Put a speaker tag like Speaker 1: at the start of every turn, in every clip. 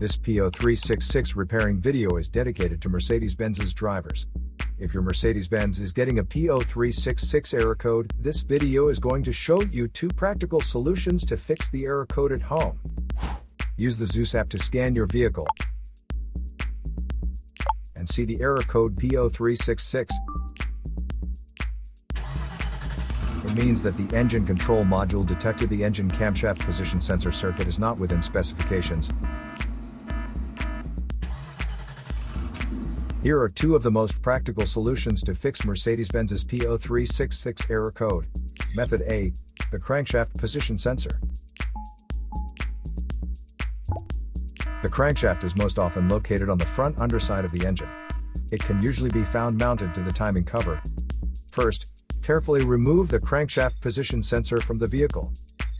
Speaker 1: This P0366 repairing video is dedicated to Mercedes-Benz's drivers. If your Mercedes-Benz is getting a P0366 error code, this video is going to show you 2 practical solutions to fix the error code at home. Use the Zeus app to scan your vehicle and see the error code P0366. It means that the engine control module detected the engine camshaft position sensor circuit is not within specifications. Here are 2 of the most practical solutions to fix Mercedes-Benz's P0366 error code. Method A, the crankshaft position sensor. The crankshaft is most often located on the front underside of the engine. It can usually be found mounted to the timing cover. First, carefully remove the crankshaft position sensor from the vehicle.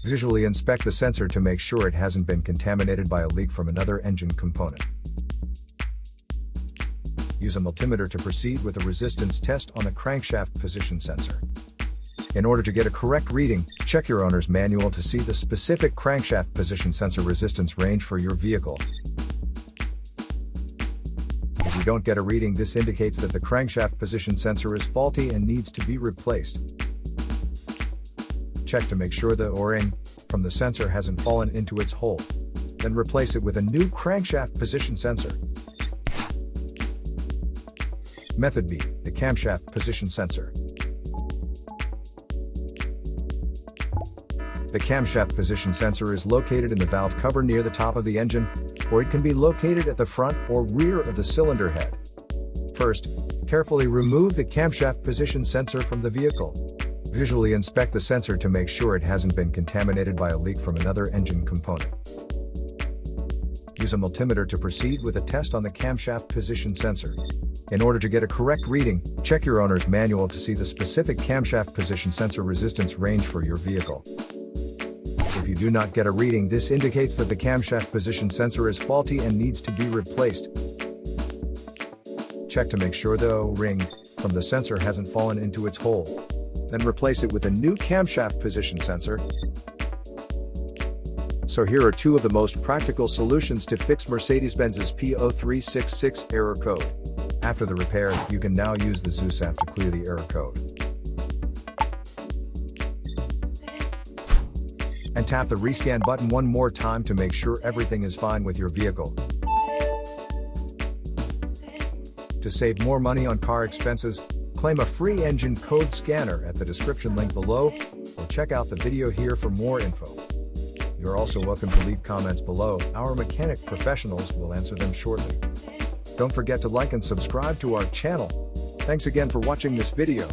Speaker 1: Visually inspect the sensor to make sure it hasn't been contaminated by a leak from another engine component. Use a multimeter to proceed with a resistance test on the crankshaft position sensor. In order to get a correct reading, check your owner's manual to see the specific crankshaft position sensor resistance range for your vehicle. If you don't get a reading, this indicates that the crankshaft position sensor is faulty and needs to be replaced. Check to make sure the O-ring from the sensor hasn't fallen into its hole. Then replace it with a new crankshaft position sensor. Method B, the camshaft position sensor. The camshaft position sensor is located in the valve cover near the top of the engine, or it can be located at the front or rear of the cylinder head. First, carefully remove the camshaft position sensor from the vehicle. Visually inspect the sensor to make sure it hasn't been contaminated by a leak from another engine component. Use a multimeter to proceed with a test on the camshaft position sensor. In order to get a correct reading, check your owner's manual to see the specific camshaft position sensor resistance range for your vehicle. If you do not get a reading, this indicates that the camshaft position sensor is faulty and needs to be replaced. Check to make sure the O-ring from the sensor hasn't fallen into its hole. Then replace it with a new camshaft position sensor. So here are 2 of the most practical solutions to fix Mercedes-Benz's P0366 error code. After the repair, you can now use the Zeus app to clear the error code. And tap the rescan button one more time to make sure everything is fine with your vehicle. To save more money on car expenses, claim a free engine code scanner at the description link below, or check out the video here for more info. You're also welcome to leave comments below. Our mechanic professionals will answer them shortly. Don't forget to like and subscribe to our channel. Thanks again for watching this video.